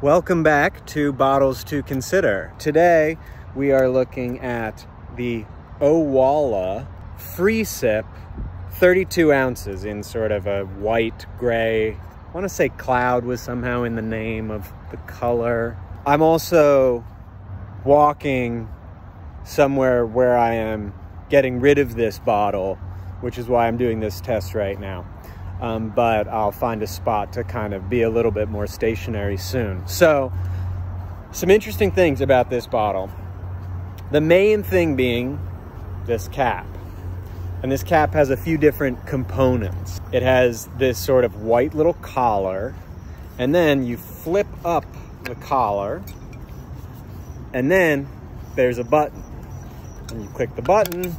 Welcome back to Bottles to Consider. Today we are looking at the Owala FreeSip 32 ounces in sort of a white gray. I want to say cloud was somehow in the name of the color. I'm also walking somewhere where I am getting rid of this bottle, which is why I'm doing this test right now. But I'll find a spot to kind of be a little bit more stationary soon. So, some interesting things about this bottle. The main thing being this cap. And this cap has a few different components. It has this sort of white little collar, and then you flip up the collar, and then there's a button. And you click the button,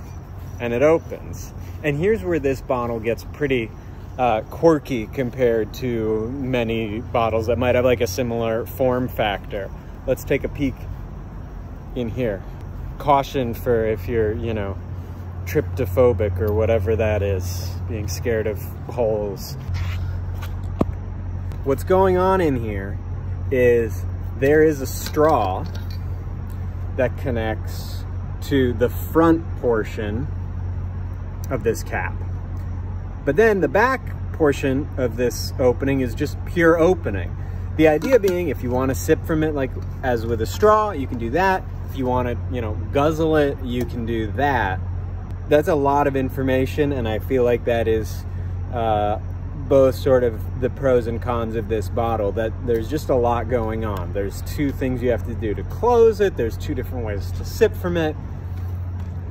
and it opens. And here's where this bottle gets pretty quirky compared to many bottles that might have like a similar form factor. Let's take a peek in here. Caution for if you're, you know, tryptophobic or whatever that is, being scared of holes. What's going on in here is there is a straw that connects to the front portion of this cap. But then the back portion of this opening is just pure opening. The idea being, if you want to sip from it like as with a straw, you can do that. If you want to, you know, guzzle it, you can do that. That's a lot of information, and I feel like that is both sort of the pros and cons of this bottle, that there's just a lot going on. There's two things you have to do to close it. There's two different ways to sip from it.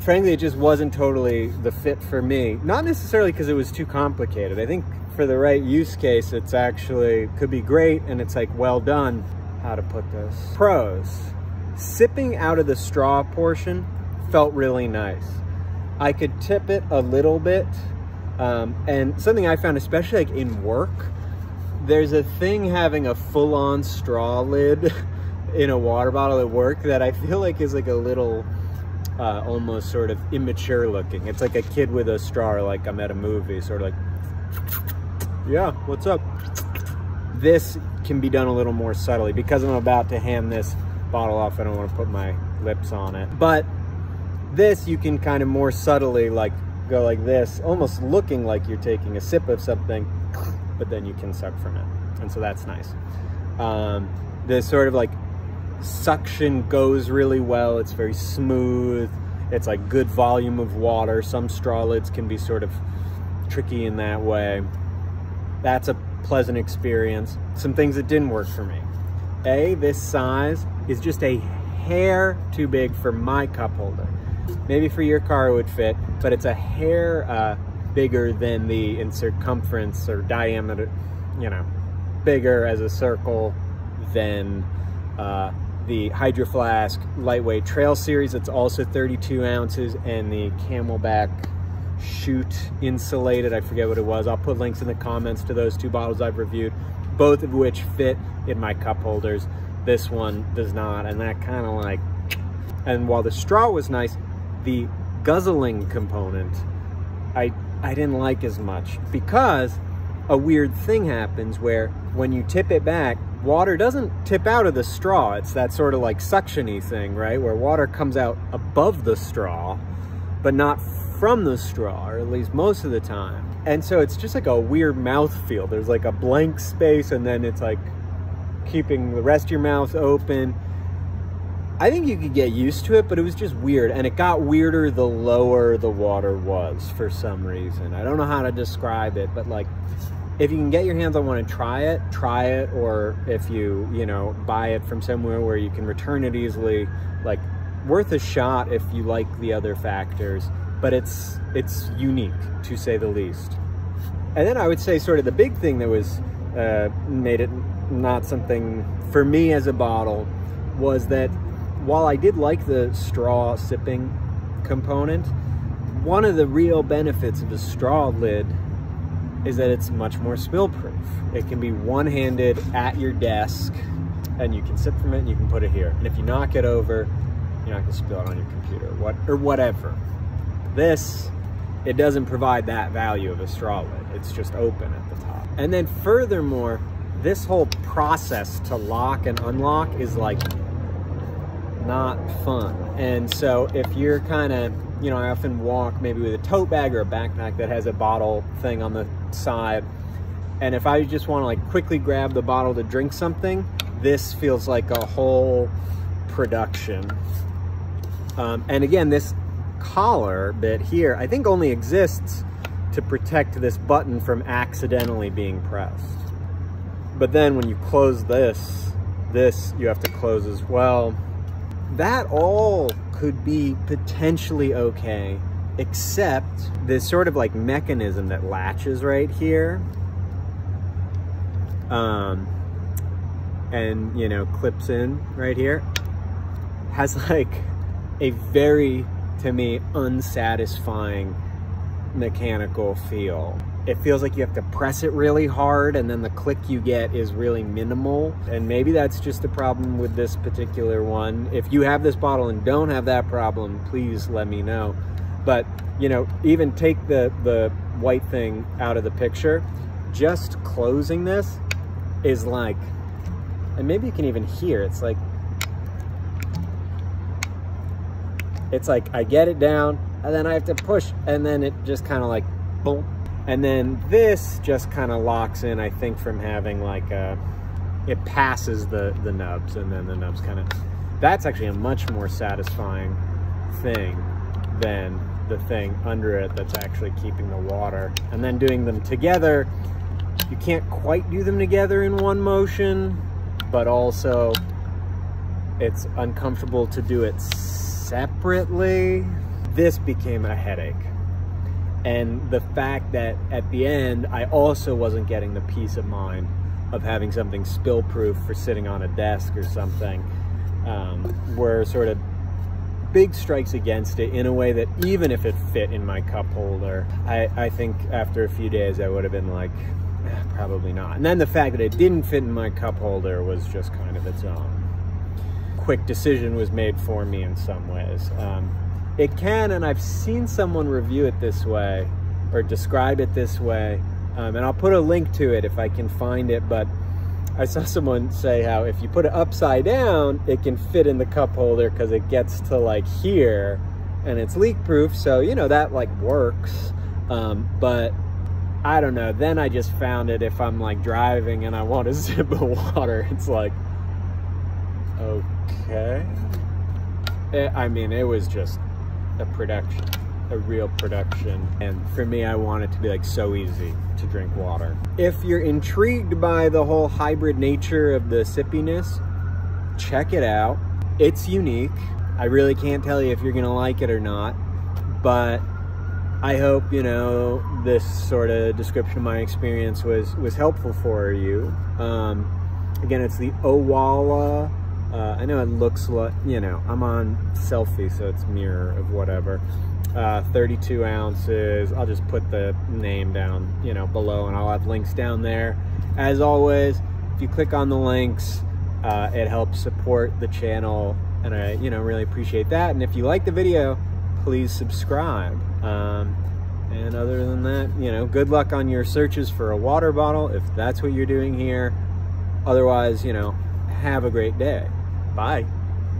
Frankly, it just wasn't totally the fit for me. Not necessarily because it was too complicated. I think for the right use case, it's actually could be great, and it's like well done. How to put this? Pros. Sipping out of the straw portion felt really nice. I could tip it a little bit, and something I found, especially like in work, there's a thing having a full-on straw lid in a water bottle at work that I feel like is like a little almost sort of immature looking. It's like a kid with a straw, like I'm at a movie, sort of like, yeah, what's up? This can be done a little more subtly. Because I'm about to hand this bottle off, I don't want to put my lips on it. But this, you can kind of more subtly like go like this, almost looking like you're taking a sip of something, but then you can suck from it. And so that's nice. This sort of like suction goes really well. It's very smooth. It's like good volume of water. Some straw lids can be sort of tricky in that way. That's a pleasant experience. Some things that didn't work for me. This size is just a hair too big for my cup holder. Maybe for your car it would fit, but it's a hair bigger than the in circumference or diameter, you know, bigger as a circle than the Hydro Flask Lightweight Trail Series. It's also 32 ounces, and the Camelback Chute Insulated, I forget what it was. I'll put links in the comments to those two bottles I've reviewed, both of which fit in my cup holders. This one does not, and that kind of like, and while the straw was nice, the guzzling component, I didn't like as much, because a weird thing happens where when you tip it back, water doesn't tip out of the straw. It's that sort of like suction-y thing, right? Where water comes out above the straw, but not from the straw, or at least most of the time. And so it's just like a weird mouthfeel. There's like a blank space, and then it's like keeping the rest of your mouth open. I think you could get used to it, but it was just weird. And it got weirder the lower the water was for some reason. I don't know how to describe it, but like, if you can get your hands on one and try it, or if you know, buy it from somewhere where you can return it easily, like, worth a shot if you like the other factors, but it's unique, to say the least. And then I would say sort of the big thing that was made it not something for me as a bottle was that while I did like the straw sipping component, one of the real benefits of the straw lid is that it's much more spill proof. It can be one-handed at your desk, and you can sip from it and you can put it here. And if you knock it over, you're not gonna spill it on your computer or whatever. This, it doesn't provide that value of a straw lid. It's just open at the top. And then furthermore, this whole process to lock and unlock is like not fun. And so if you're kind of, you know, I often walk maybe with a tote bag or a backpack that has a bottle thing on the side, and if I just want to like quickly grab the bottle to drink something, this feels like a whole production. And again, this collar bit here, I think only exists to protect this button from accidentally being pressed. But then when you close this you have to close as well. That all could be potentially okay, except this sort of like mechanism that latches right here. And, you know, clips in right here, has like a very, to me, unsatisfying mechanical feel. It feels like you have to press it really hard, and then the click you get is really minimal. And maybe that's just a problem with this particular one. If you have this bottle and don't have that problem, please let me know. But, you know, even take the white thing out of the picture, just closing this is like, and maybe you can even hear, it's like I get it down and then I have to push, and then it just kind of like boom. And then this just kind of locks in, I think, from having like it passes the nubs, and then the nubs kind of, that's actually a much more satisfying thing than the thing under it that's actually keeping the water. And then doing them together, you can't quite do them together in one motion, but also it's uncomfortable to do it separately. This became a headache. And the fact that at the end, I also wasn't getting the peace of mind of having something spill proof for sitting on a desk or something, were sort of big strikes against it in a way that even if it fit in my cup holder, I think after a few days I would have been like, probably not. And then the fact that it didn't fit in my cup holder was just kind of its own quick decision was made for me in some ways. It can, and I've seen someone review it this way or describe it this way, and I'll put a link to it if I can find it, but I saw someone say how if you put it upside down, it can fit in the cup holder because it gets to like here and it's leak proof. So, you know, that like works. But I don't know. Then I just found it if I'm like driving and I want a sip of water, it's like, okay. I mean, it was just a production, a real production. And for me, I want it to be like so easy to drink water. If you're intrigued by the whole hybrid nature of the sippiness, check it out. It's unique. I really can't tell you if you're gonna like it or not, but I hope, you know, this sort of description of my experience was helpful for you. Again, it's the Owala. I know it looks like, you know, I'm on selfie, so it's mirror of whatever. 32 ounces. I'll just put the name down, you know, below, and I'll have links down there. As always, if you click on the links, it helps support the channel, and I, you know, really appreciate that. And if you like the video, please subscribe. And other than that, you know, good luck on your searches for a water bottle, if that's what you're doing here. Otherwise, you know, have a great day. Bye.